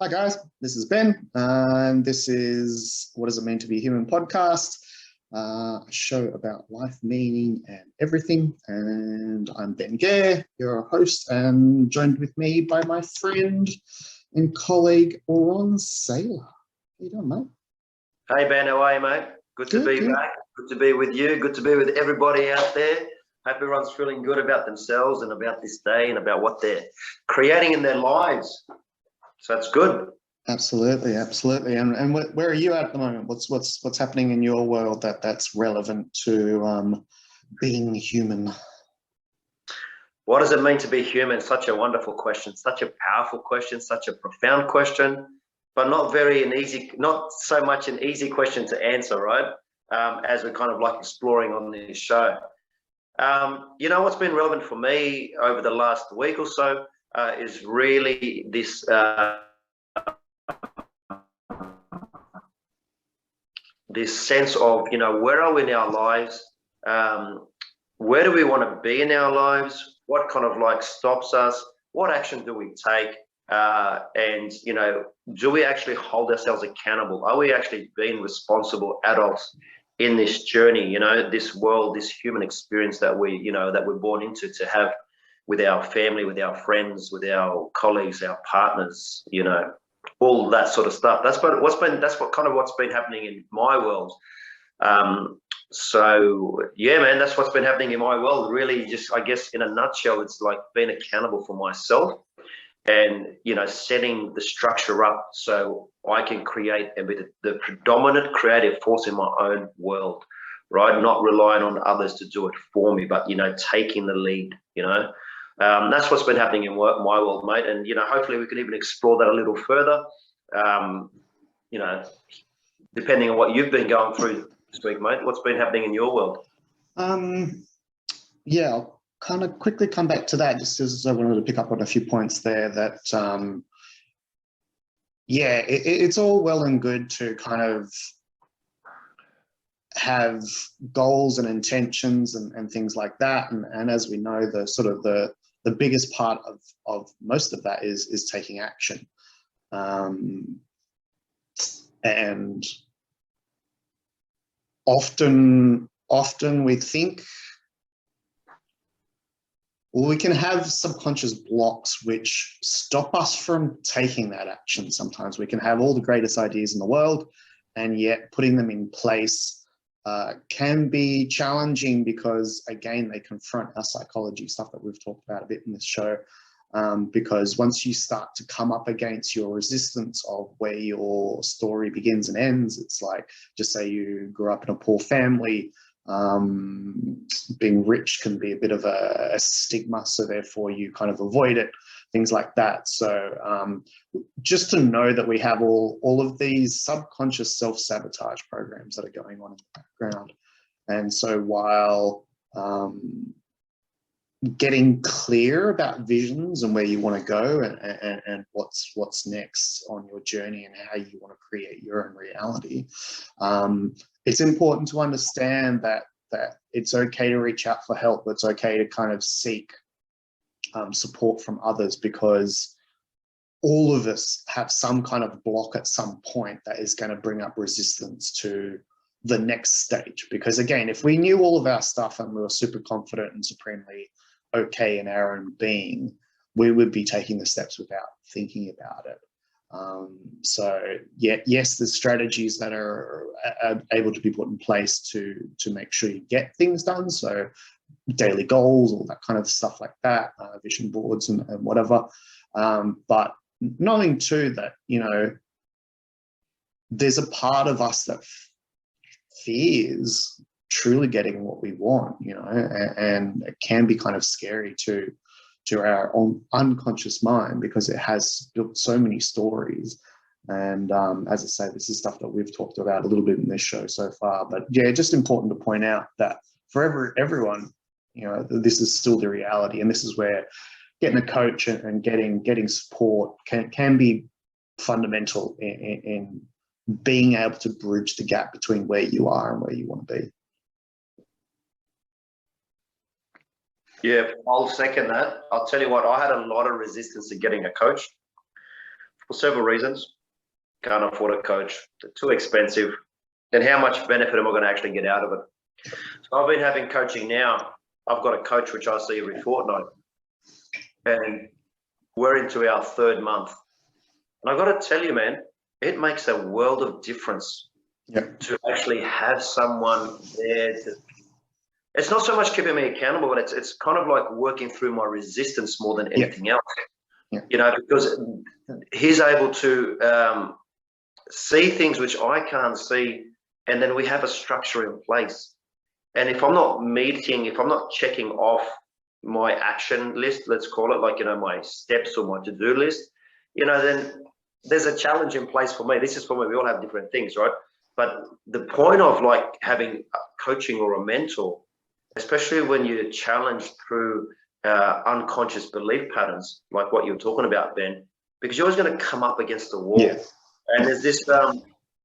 Hi guys, this is Ben, and this is What Does It Mean to Be Human podcast, a show about life, meaning, and everything. And I'm Ben Gare, your host, and joined with me by my friend and colleague Ron Saylor. How you doing, mate? Hey Ben, how are you, mate? Good to be back. Good to be with you. Good to be with everybody out there. Hope everyone's feeling good about themselves and about this day and about what they're creating in their lives. So that's good. Absolutely. And where are you at the moment? What's happening in your world that's relevant to being human? What does it mean to be human? Such a wonderful question, such a powerful question, such a profound question, but not so much an easy question to answer, right? As we're kind of like exploring on this show. What's been relevant for me over the last week or so is really this this sense of, where are we in our lives? Where do we want to be in our lives? What kind of like stops us? What action do we take? And do we actually hold ourselves accountable? Are we actually being responsible adults in this journey, this world, this human experience that we're born into to have with our family, with our friends, with our colleagues, our partners, all that sort of stuff. That's what's been happening in my world. So yeah, man, that's what's been happening in my world. Really, just I guess in a nutshell, it's like being accountable for myself and setting the structure up so I can create and be the predominant creative force in my own world, right? Not relying on others to do it for me, but taking the lead. That's what's been happening in my world, mate. And hopefully we can even explore that a little further. Depending on what you've been going through this week, mate. What's been happening in your world? Yeah, I'll kind of quickly come back to that, just as I wanted to pick up on a few points there that, it's all well and good to kind of have goals and intentions and things like that. And as we know, the biggest part of most of that is taking action. And often we think, well, we can have subconscious blocks which stop us from taking that action. Sometimes we can have all the greatest ideas in the world, and yet putting them in place can be challenging because, again, they confront our psychology, stuff that we've talked about a bit in this show. Because once you start to come up against your resistance of where your story begins and ends, it's like, just say you grew up in a poor family, being rich can be a bit of a stigma, so therefore you kind of avoid it, things like that. So just to know that we have all of these subconscious self-sabotage programs that are going on in the background. And so while getting clear about visions and where you want to go and what's next on your journey and how you want to create your own reality, it's important to understand that it's okay to reach out for help. It's okay to kind of seek support from others, because all of us have some kind of block at some point that is going to bring up resistance to the next stage. Because again, if we knew all of our stuff and we were super confident and supremely okay in our own being, we would be taking the steps without thinking about it. Yes, there's strategies that are able to be put in place to make sure you get things done. So daily goals, all that kind of stuff like that, vision boards and whatever. But knowing too that, there's a part of us that fears truly getting what we want, and it can be kind of scary to our own unconscious mind, because it has built so many stories. And as I say, this is stuff that we've talked about a little bit in this show so far. But yeah, just important to point out that for everyone, this is still the reality, and this is where getting a coach and getting support can be fundamental in being able to bridge the gap between where you are and where you want to be. Yeah, I'll second that. I'll tell you what, I had a lot of resistance to getting a coach for several reasons. Can't afford a coach, they're too expensive, and how much benefit am I going to actually get out of it? So I've been having coaching now. I've got a coach which I see every fortnight, and we're into our 3rd month. And I've got to tell you, man, it makes a world of difference to actually have someone there. It's not so much keeping me accountable, but it's kind of like working through my resistance more than anything else. You know, because he's able to see things which I can't see, and then we have a structure in place. And if I'm not checking off my action list, let's call it, like, you know, my steps or my to-do list, you know, then there's a challenge in place for me. This is for me. We all have different things, right? But the point of like having a coaching or a mentor, especially when you're challenged through unconscious belief patterns, like what you're talking about, Ben, because you're always going to come up against the wall. And there's this,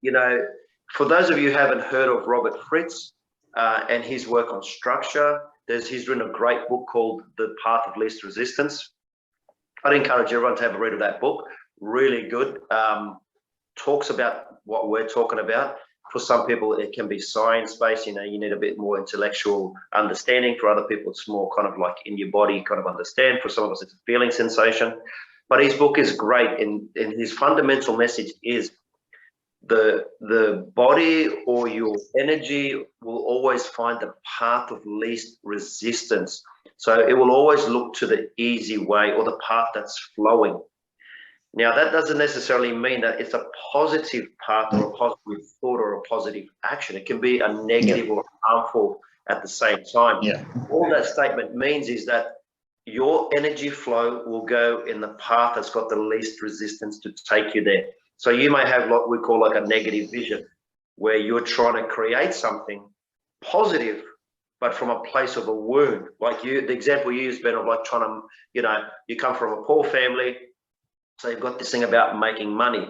you know, for those of you who haven't heard of Robert Fritz and his work on structure, he's written a great book called The Path of Least Resistance. I'd encourage everyone to have a read of that book. Really good. Talks about what we're talking about. For some people, it can be science-based. You know, you need a bit more intellectual understanding. For other people, it's more kind of like in your body, kind of understand. For some of us, it's a feeling sensation. But his book is great, and his fundamental message is the body or your energy will always find the path of least resistance. So it will always look to the easy way or the path that's flowing. Now, that doesn't necessarily mean that it's a positive path or a positive thought or a positive action. It can be a negative or harmful at the same time. All that statement means is that your energy flow will go in the path that's got the least resistance to take you there. So you may have what we call like a negative vision, where you're trying to create something positive, but from a place of a wound. Like the example you used, Ben, of like trying to, you know, you come from a poor family, so you've got this thing about making money,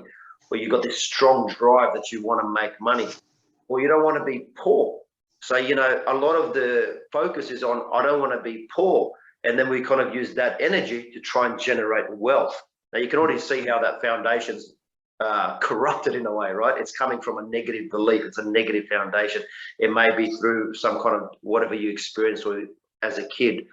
or you've got this strong drive that you want to make money, or you don't want to be poor. So, you know, a lot of the focus is on, I don't want to be poor. And then we kind of use that energy to try and generate wealth. Now, you can already see how that foundation's corrupted in a way, right? It's coming from a negative belief. It's a negative foundation. It may be through some kind of whatever you experienced as a kid.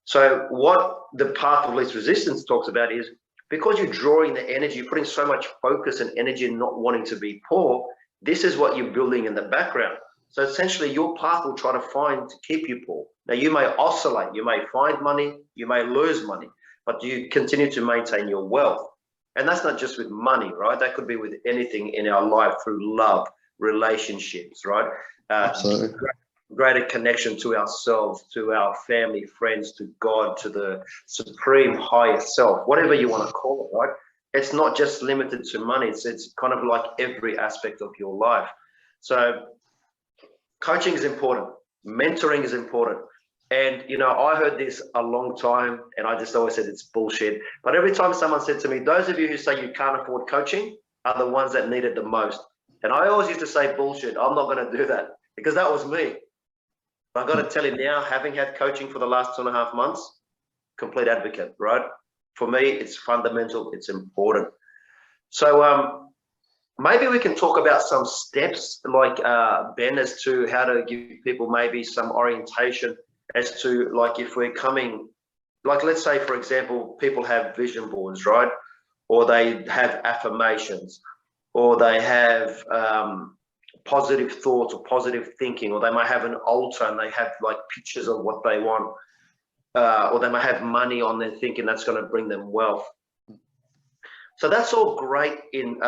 So what the path of least resistance talks about is, because you're drawing the energy, you're putting so much focus and energy in not wanting to be poor, this is what you're building in the background. So essentially your path will try to find to keep you poor. Now you may oscillate, you may find money, you may lose money, but you continue to maintain your wealth. And that's not just with money, right? That could be with anything in our life, through love, relationships, right? Absolutely. Greater connection to ourselves, to our family, friends, to God, to the supreme higher self, whatever you want to call it, right? It's not just limited to money. It's kind of like every aspect of your life. So coaching is important. Mentoring is important. And, you know, I heard this a long time and I just always said it's bullshit. But every time someone said to me, those of you who say you can't afford coaching are the ones that need it the most. And I always used to say, bullshit, I'm not going to do that, because that was me. I've got to tell you now, having had coaching for the last 2.5 months, complete advocate, right? For me, it's fundamental, it's important. So maybe we can talk about some steps, like Ben, as to how to give people maybe some orientation as to, like, if we're coming, like, let's say, for example, people have vision boards, right? Or they have affirmations, or they have positive thoughts or positive thinking, or they might have an altar and they have like pictures of what they want, or they might have money on their thinking that's going to bring them wealth. So that's all great in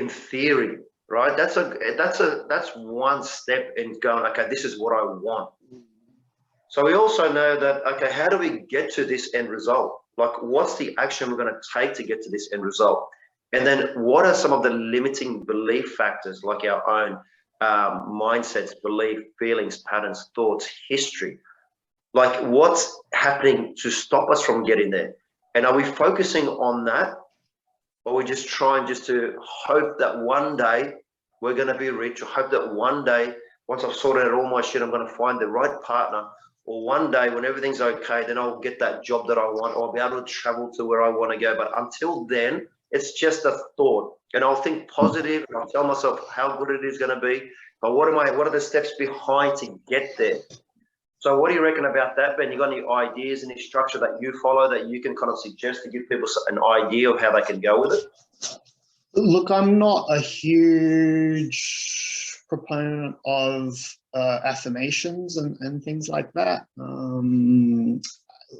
theory, right? That's one step in going, okay, this is what I want. So we also know that, okay, how do we get to this end result? Like, what's the action we're going to take to get to this end result? And then what are some of the limiting belief factors, like our own mindsets, belief, feelings, patterns, thoughts, history? Like, what's happening to stop us from getting there? And are we focusing on that? Or are we just trying just to hope that one day we're going to be rich, or hope that one day, once I've sorted out all my shit, I'm going to find the right partner, or one day when everything's okay, then I'll get that job that I want, or I'll be able to travel to where I want to go. But until then, It's just a thought, and I'll think positive, and I'll tell myself how good it is going to be. But what are the steps behind to get there? So what do you reckon about that, Ben? You got any ideas, any structure that you follow that you can kind of suggest to give people an idea of how they can go with it? Look, I'm not a huge proponent of affirmations and things like that.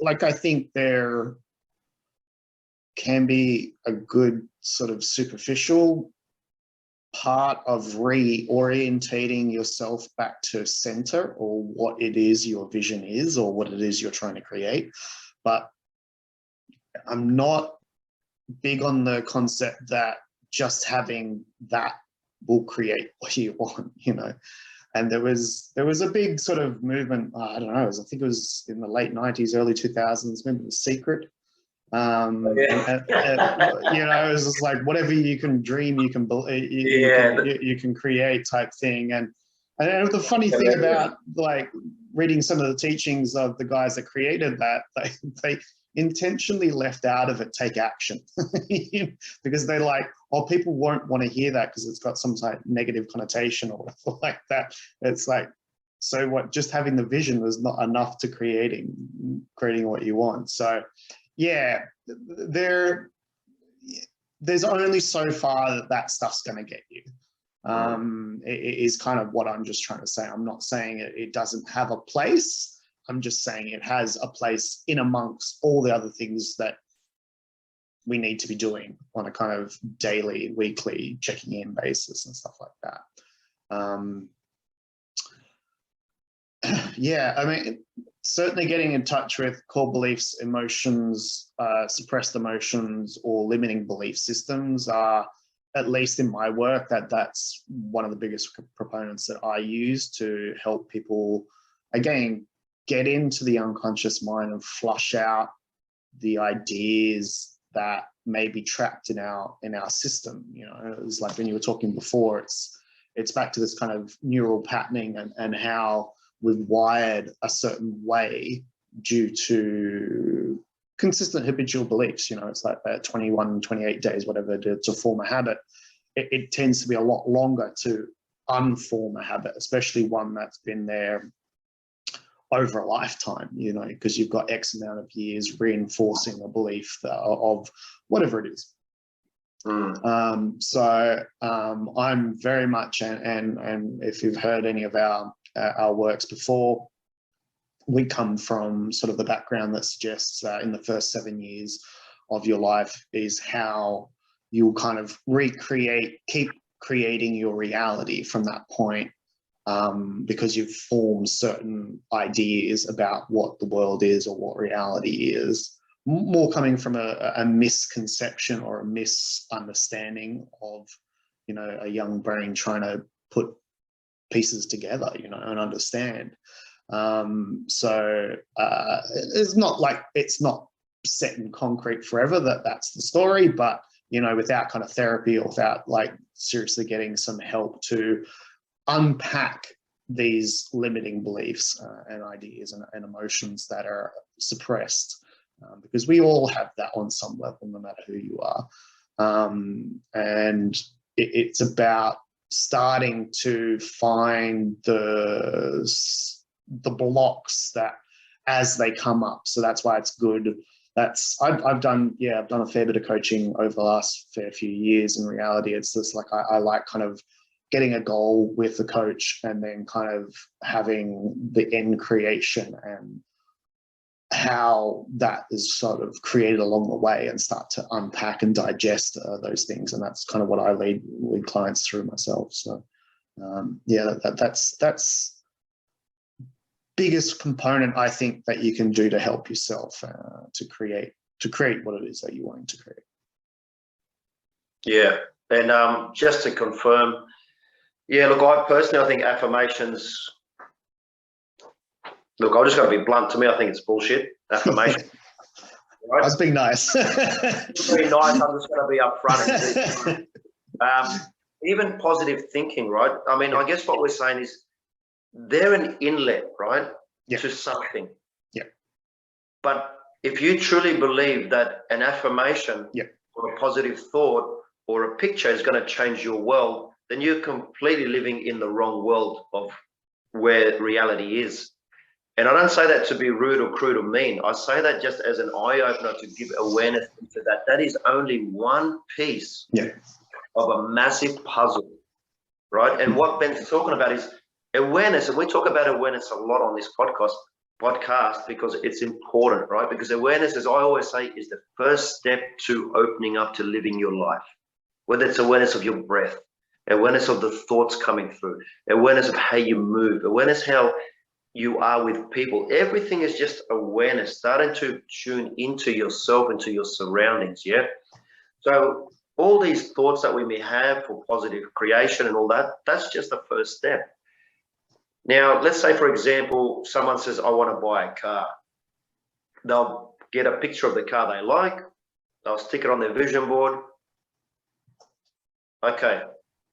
Like, I think there can be a good sort of superficial part of reorientating yourself back to center, or what it is your vision is, or what it is you're trying to create. But I'm not big on the concept that just having that will create what you want, you know. And there was a big sort of movement, I don't know, I think it was in the late 90s, early 2000s, remember The Secret? You know, it was just like, whatever you can dream, you can create type thing. And the funny thing about like reading some of the teachings of the guys that created that, they intentionally left out of it take action because they're like, oh, people won't want to hear that because it's got some type of negative connotation or whatever like that. It's like, so what, just having the vision was not enough to creating what you want. So yeah, there's only so far that stuff's going to get you. It is kind of what I'm just trying to say. I'm not saying it doesn't have a place. I'm just saying it has a place in amongst all the other things that we need to be doing on a kind of daily, weekly checking in basis and stuff like that. Yeah, I mean, certainly getting in touch with core beliefs, emotions, suppressed emotions, or limiting belief systems are, at least in my work, that's one of the biggest proponents that I use to help people, again, get into the unconscious mind and flush out the ideas that may be trapped in our system. You know, it's like when you were talking before, it's back to this kind of neural patterning and how we've wired a certain way due to consistent habitual beliefs. You know, it's like 21, 28 days, whatever, to form a habit. It tends to be a lot longer to unform a habit, especially one that's been there over a lifetime, you know, because you've got X amount of years reinforcing a belief of whatever it is. So I'm very much, and if you've heard any of our works before, we come from sort of the background that suggests that in the first 7 years of your life is how you'll kind of keep creating your reality from that point. Because you've formed certain ideas about what the world is or what reality is, more coming from a misconception or a misunderstanding of, you know, a young brain trying to put pieces together, you know, and understand. So it's not like it's not set in concrete forever that's the story, but, you know, without kind of therapy or without like seriously getting some help to unpack these limiting beliefs and ideas and emotions that are suppressed, because we all have that on some level, no matter who you are. And it's about starting to find the blocks that as they come up. So that's why it's good. I've done a fair bit of coaching over the last fair few years. In reality, it's just like I like kind of getting a goal with the coach and then kind of having the end creation and how that is sort of created along the way, and start to unpack and digest those things. And that's kind of what I lead clients through myself. So yeah, that's biggest component I think that you can do to help yourself to create what it is that you're wanting to create. Yeah, and just to confirm, yeah, look, I think affirmations, look, I'm just going to be blunt. To me, I think it's bullshit, affirmation. Right? That's being nice. Very nice. I'm just going to be upfront. Even positive thinking, right? I mean, I guess what we're saying is they're an inlet, right, to something. Yeah. But if you truly believe that an affirmation or a a positive thought or a picture is going to change your world, then you're completely living in the wrong world of where reality is. And I don't say that to be rude or crude or mean. I say that just as an eye-opener to give awareness into that. That is only one piece of a massive puzzle, right? And what Ben's talking about is awareness. And we talk about awareness a lot on this podcast because it's important, right? Because awareness, as I always say, is the first step to opening up to living your life. Whether it's awareness of your breath, awareness of the thoughts coming through, awareness of how you move, awareness how you are with people. Everything is just awareness, starting to tune into yourself, into your surroundings, yeah? So all these thoughts that we may have for positive creation and all that, that's just the first step. Now, let's say, for example, someone says, I want to buy a car. They'll get a picture of the car they like. They'll stick it on their vision board. Okay,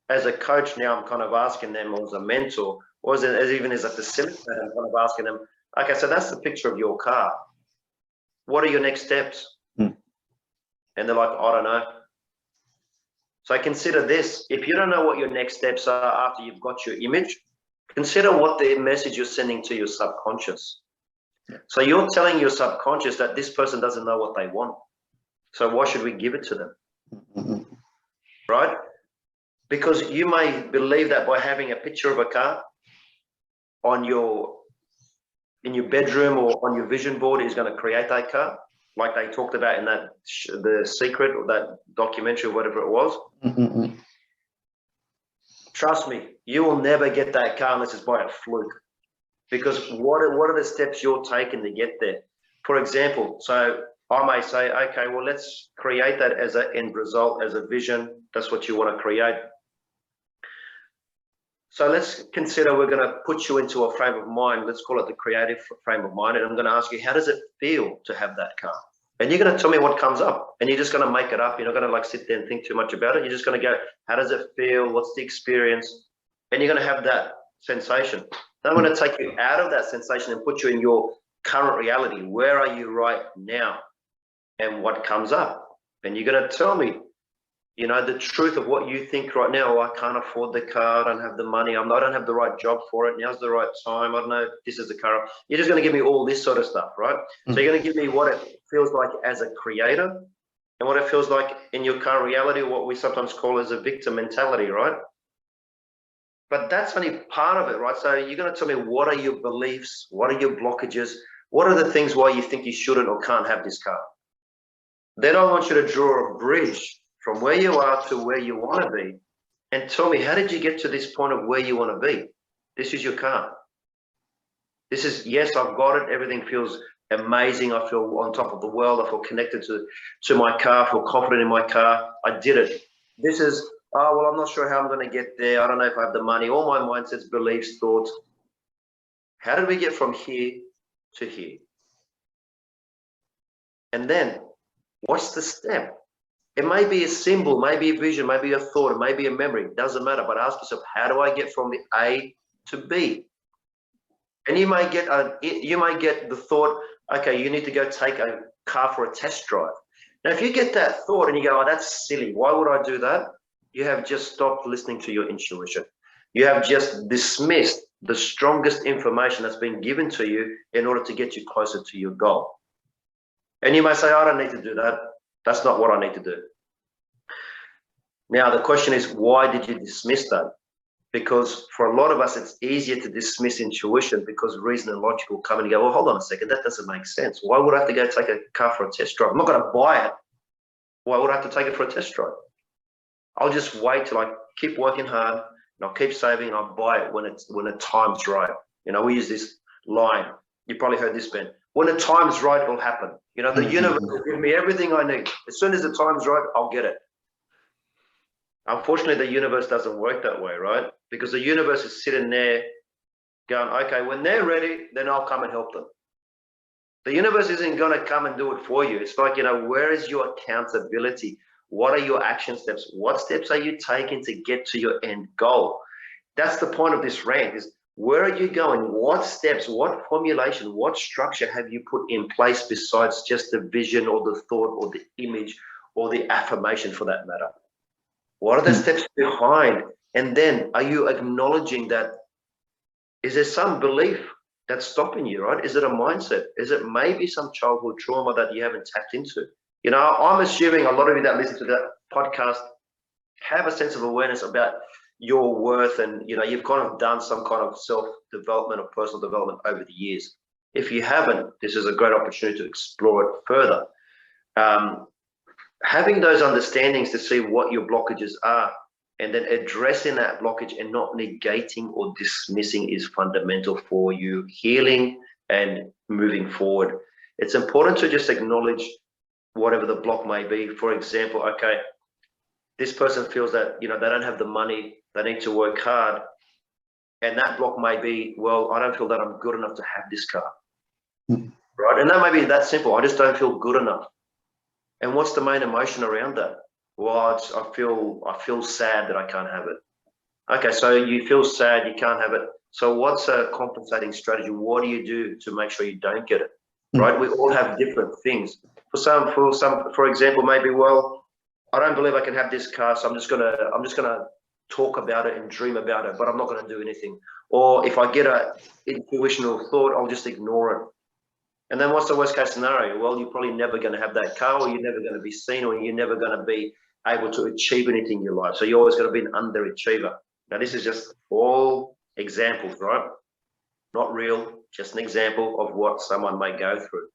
as a coach now, I'm kind of asking them, or as a mentor, or even as a facilitator, I'm kind of asking them, okay, so that's the picture of your car. What are your next steps? And they're like, I don't know. So consider this. If you don't know what your next steps are after you've got your image, consider what the message you're sending to your subconscious. So you're telling your subconscious that this person doesn't know what they want. So why should we give it to them? Right? Because you may believe that by having a picture of a car in your bedroom or on your vision board is going to create that car, like they talked about in that The Secret or that documentary or whatever it was. Trust me, you will never get that car unless it's by a fluke. Because what are the steps you're taking to get there? For example, so I may say, okay, well, let's create that as an end result, as a vision. That's what you want to create. So let's consider we're going to put you into a frame of mind. Let's call it the creative frame of mind. And I'm going to ask you, how does it feel to have that car? And you're going to tell me what comes up. And you're just going to make it up. You're not going to like sit there and think too much about it. You're just going to go, how does it feel? What's the experience? And you're going to have that sensation. Then I'm going to take you out of that sensation and put you in your current reality. Where are you right now? And what comes up? And you're going to tell me, you know, the truth of what you think right now. Oh, I can't afford the car. I don't have the money. I don't have the right job for it. Now's the right time. I don't know if this is the car. You're just going to give me all this sort of stuff, right? So you're going to give me what it feels like as a creator and what it feels like in your current reality, what we sometimes call as a victim mentality, right? But that's only part of it, right? So you're going to tell me, what are your beliefs? What are your blockages? What are the things why you think you shouldn't or can't have this car? Then I want you to draw a bridge from where you are to where you want to be, and tell me, how did you get to this point of where you want to be? This is your car. This is, yes, I've got it. Everything feels amazing. I feel on top of the world. I feel connected to my car. I feel confident in my car. I did it. This is, oh, well, I'm not sure how I'm going to get there. I don't know if I have the money. All my mindsets, beliefs, thoughts. How did we get from here to here? And then, what's the step? It may be a symbol, maybe a vision, maybe a thought, it may be a memory. It doesn't matter. But ask yourself, how do I get from the A to B? And you might get the thought, okay, you need to go take a car for a test drive. Now, if you get that thought and you go, oh, that's silly. Why would I do that? You have just stopped listening to your intuition. You have just dismissed the strongest information that's been given to you in order to get you closer to your goal. And you may say, I don't need to do that. That's not what I need to do. Now, the question is, why did you dismiss that? Because for a lot of us, it's easier to dismiss intuition because reason and logic will come and go, well, hold on a second, that doesn't make sense. Why would I have to go take a car for a test drive? I'm not going to buy it. Why would I have to take it for a test drive? I'll just wait till I keep working hard and I'll keep saving and I'll buy it when the time's right. You know, we use this line. You probably heard this, Ben. When the time's right, it'll happen. You know, the universe will give me everything I need. As soon as the time's right, I'll get it. Unfortunately, the universe doesn't work that way, right? Because the universe is sitting there going, okay, when they're ready, then I'll come and help them. The universe isn't going to come and do it for you. It's like, you know, where is your accountability? What are your action steps? What steps are you taking to get to your end goal? That's the point of this rant is, where are you going? What steps, what formulation, what structure have you put in place besides just the vision or the thought or the image or the affirmation for that matter? What are the steps behind? And then are you acknowledging that? Is there some belief that's stopping you, right? Is it a mindset? Is it maybe some childhood trauma that you haven't tapped into? You know, I'm assuming a lot of you that listen to that podcast have a sense of awareness about your worth, and you know, you've kind of done some kind of self-development or personal development over the years. If you haven't, this is a great opportunity to explore it further. Having those understandings to see what your blockages are, and then addressing that blockage and not negating or dismissing, is fundamental for you healing and moving forward. It's important to just acknowledge whatever the block may be. For example, okay, this person feels that, you know, they don't have the money, they need to work hard, and that block may be, well, I don't feel that I'm good enough to have this car, right? And that may be that simple. I just don't feel good enough. And what's the main emotion around that? Well, I feel sad that I can't have it. Okay, so you feel sad, you can't have it. So what's a compensating strategy? What do you do to make sure you don't get it? Right? We all have different things. For example, maybe, well, I don't believe I can have this car, so I'm just gonna talk about it and dream about it, but I'm not gonna do anything. Or if I get a intuitional thought, I'll just ignore it. And then what's the worst case scenario? Well, you're probably never going to have that car, or you're never going to be seen, or you're never going to be able to achieve anything in your life. So you're always going to be an underachiever. Now, this is just all examples, right? Not real, just an example of what someone may go through.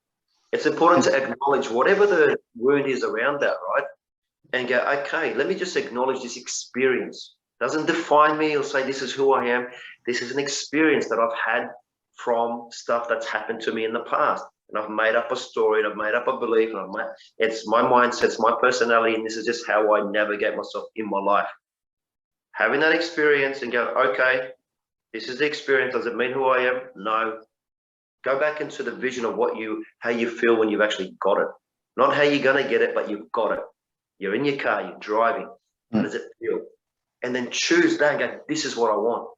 It's important to acknowledge whatever the wound is around that, right? And go, okay, let me just acknowledge this experience. It doesn't define me or say this is who I am. This is an experience that I've had from stuff that's happened to me in the past, and I've made up a story, and I've made up a belief, and it's my mindset, it's my personality, and this is just how I navigate myself in my life. Having that experience and go, okay, this is the experience. Does it mean who I am? No. Go back into the vision of how you feel when you've actually got it. Not how you're gonna get it, but you've got it. You're in your car, you're driving. How does it feel? And then choose that and go, this is what I want.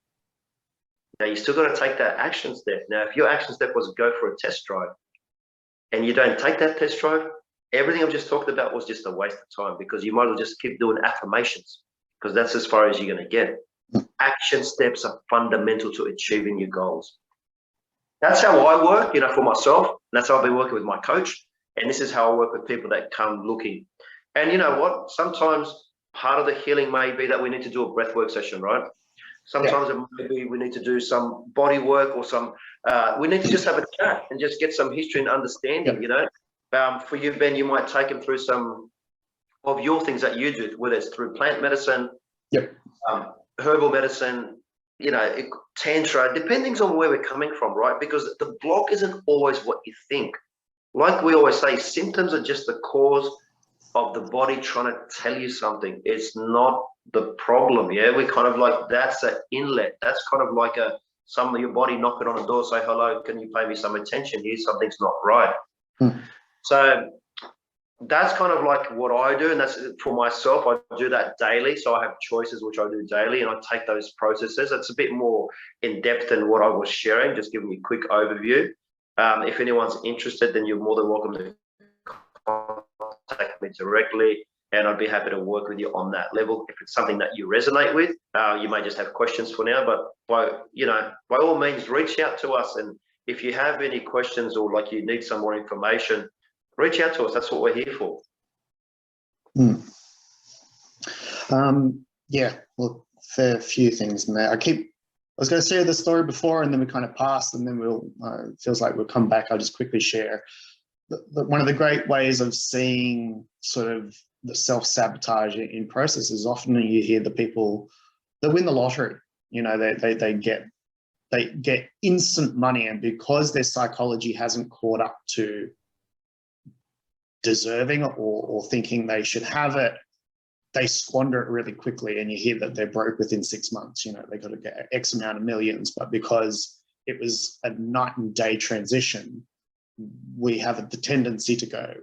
Now, you still got to take that action step. Now, if your action step was go for a test drive and you don't take that test drive, everything I've just talked about was just a waste of time, because you might as well just keep doing affirmations, because that's as far as you're going to get. Action steps are fundamental to achieving your goals. That's how I work, you know, for myself. And that's how I've been working with my coach. And this is how I work with people that come looking. And you know what? Sometimes part of the healing may be that we need to do a breathwork session, right? Sometimes maybe we need to do some body work, or we need to just have a chat and just get some history and understanding, you know. For you, Ben, you might take them through some of your things that you do, whether it's through plant medicine, herbal medicine, you know, tantra, depending on where we're coming from, right? Because the block isn't always what you think. Like we always say, symptoms are just the cause of the body trying to tell you something. It's not the problem. Yeah, we kind of like, that's an inlet. That's kind of like some of your body knocking on the door, say, hello, can you pay me some attention here? Something's not right. So that's kind of like what I do, and that's for myself. I do that daily. So I have choices which I do daily, and I take those processes. It's a bit more in depth than what I was sharing, just giving you a quick overview. If anyone's interested, then you're more than welcome to contact me directly, and I'd be happy to work with you on that level. If it's something that you resonate with, you may just have questions for now, but by all means, reach out to us. And if you have any questions, or like you need some more information, reach out to us. That's what we're here for. Yeah, well, fair few things in there. I was going to share the story before, and then we kind of passed, and then it feels like we'll come back. I'll just quickly share. One of the great ways of seeing sort of the self-sabotage in process is often you hear the people that win the lottery, you know, they get instant money, and because their psychology hasn't caught up to deserving or thinking they should have it, they squander it really quickly, and you hear that they're broke within 6 months. You know, they got to get X amount of millions, but because it was a night and day transition, we have the tendency to go,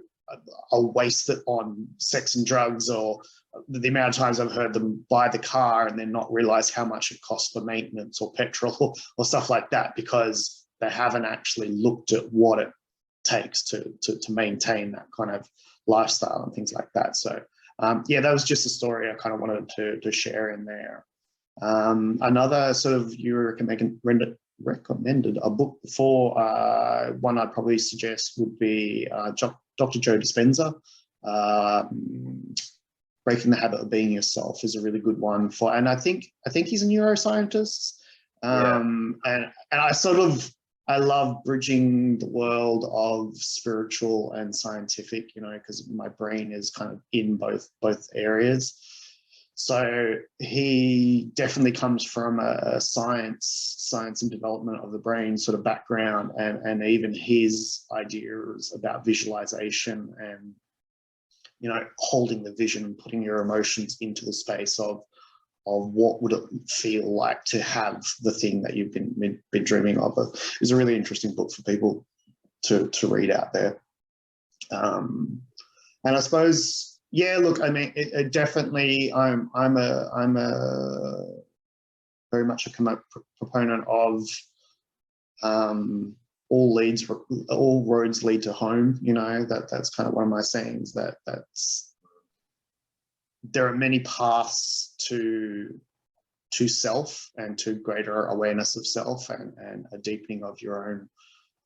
I'll waste it on sex and drugs, or the amount of times I've heard them buy the car and then not realize how much it costs for maintenance or petrol or stuff like that, because they haven't actually looked at what it takes to maintain that kind of lifestyle and things like that. So yeah, that was just a story I kind of wanted to share in there. Another sort of, you recommended a book before, one I'd probably suggest would be Dr. Joe Dispenza. Breaking the Habit of Being Yourself is a really good one for, and I think he's a neuroscientist. And I love bridging the world of spiritual and scientific, you know, because my brain is kind of in both areas. So he definitely comes from a science and development of the brain sort of background, and even his ideas about visualization and, you know, holding the vision and putting your emotions into the space of what would it feel like to have the thing that you've been dreaming of. It's a really interesting book for people to read out there. And I suppose, yeah, look, I mean, it definitely, I'm a very much a proponent of all roads lead to home. You know, that's kind of one of my sayings, that's there are many paths to self and to greater awareness of self and a deepening of your own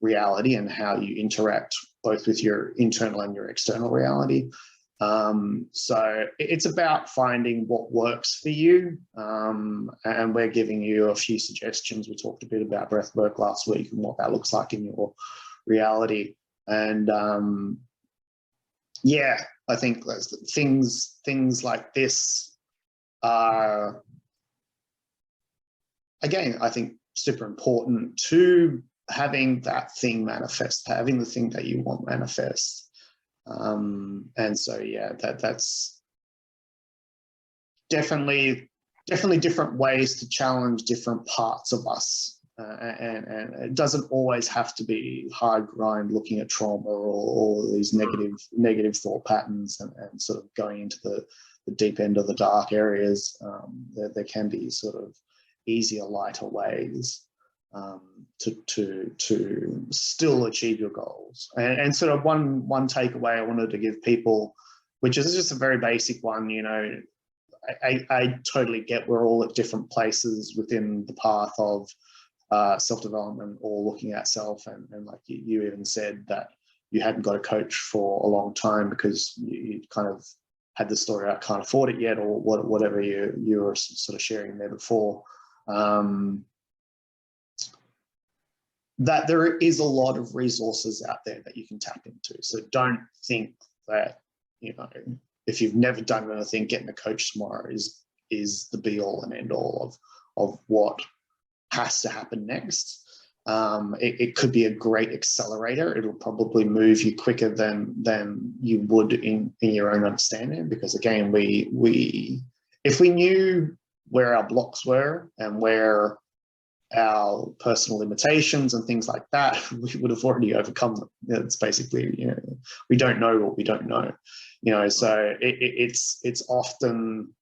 reality and how you interact both with your internal and your external reality. So it's about finding what works for you, and we're giving you a few suggestions. We talked a bit about breathwork last week and what that looks like in your reality. And yeah, I think things like this are, again, I think super important to having that thing manifest, having the thing that you want manifest. And so, yeah, that's definitely different ways to challenge different parts of us. And it doesn't always have to be hard grind, looking at trauma or these negative thought patterns and sort of going into the deep end of the dark areas. There can be sort of easier, lighter ways to still achieve your goals. And sort of one takeaway I wanted to give people, which is just a very basic one, you know, I totally get we're all at different places within the path of self-development or looking at self, and like you even said that you hadn't got a coach for a long time because you kind of had the story, I can't afford it yet, or whatever you were sort of sharing there before. That there is a lot of resources out there that you can tap into. So don't think that, you know, if you've never done anything, getting a coach tomorrow is the be all and end all of what has to happen next. It could be a great accelerator. It'll probably move you quicker than you would in your own understanding, because again, if we knew where our blocks were and where our personal limitations and things like that, we would have already overcome them. It's basically, you know, we don't know what we don't know, you know. So it's often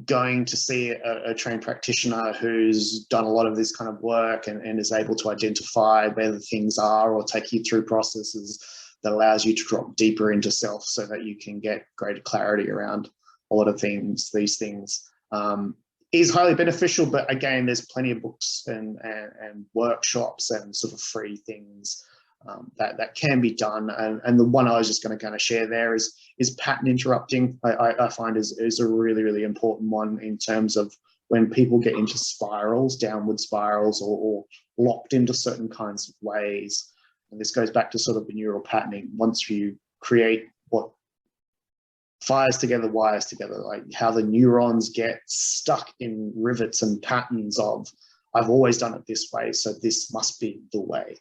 going to see a trained practitioner who's done a lot of this kind of work and is able to identify where the things are, or take you through processes that allows you to drop deeper into self so that you can get greater clarity around a lot of these things. Is highly beneficial, but again, there's plenty of books and workshops and sort of free things that can be done. And the one I was just going to kind of share there is pattern interrupting. I find is a really, really important one in terms of when people get into spirals, downward spirals, or locked into certain kinds of ways. And this goes back to sort of the neural patterning. Once you create what fires together, wires together, like how the neurons get stuck in rivets and patterns of, I've always done it this way, so this must be the way.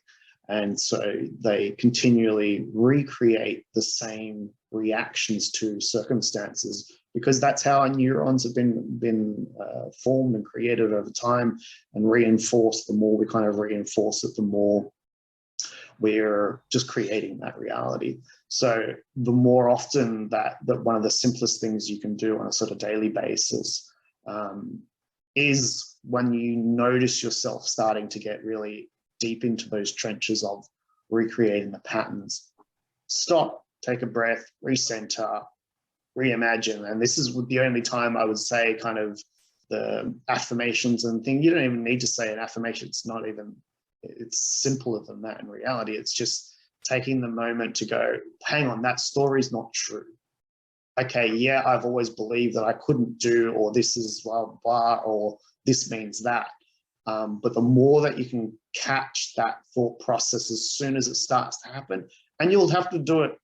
And so they continually recreate the same reactions to circumstances, because that's how our neurons have been formed and created over time and reinforced. The more we kind of reinforce it, the more we're just creating that reality. So the more often that one of the simplest things you can do on a sort of daily basis is when you notice yourself starting to get really deep into those trenches of recreating the patterns. Stop, take a breath, recenter, reimagine. And this is the only time I would say kind of the affirmations and thing. You don't even need to say an affirmation. It's not even, it's simpler than that in reality. It's just taking the moment to go, hang on, that story's not true. Okay, yeah, I've always believed that I couldn't do, or this is blah, blah, or this means that. But the more that you can catch that thought process as soon as it starts to happen, and you'll have to do it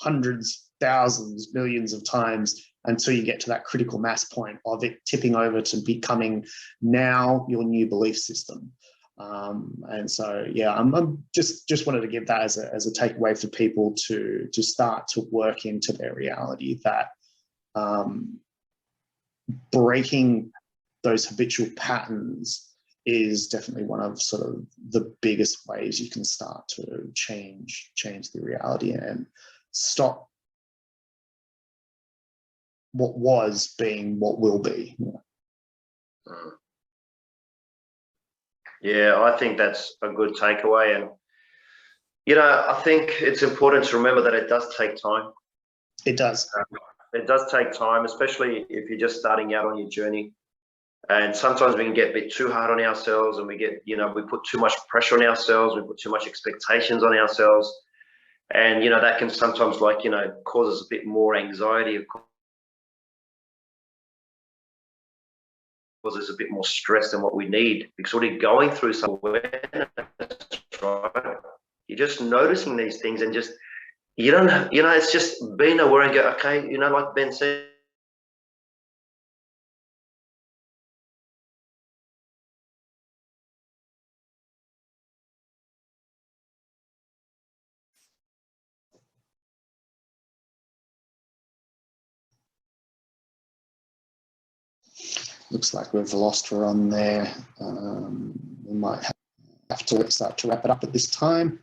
hundreds, thousands, millions of times until you get to that critical mass point of it tipping over to becoming now your new belief system. And so, yeah, I'm just wanted to give that as a takeaway for people to start to work into their reality, that breaking those habitual patterns is definitely one of sort of the biggest ways you can start to change the reality and stop what was being what will be. Yeah, I think that's a good takeaway. And, you know, I think it's important to remember that it does take time. It does. It does take time, especially if you're just starting out on your journey. And sometimes we can get a bit too hard on ourselves, and we get, you know, we put too much pressure on ourselves. We put too much expectations on ourselves. And, you know, that can sometimes, like, you know, cause us a bit more anxiety, causes a bit more stress than what we need, because we're going through some awareness, right? You're just noticing these things, and just, you don't, you know, it's just being aware and go, okay, you know, like Ben said, Looks like we've lost her on there. We might have to start to wrap it up at this time.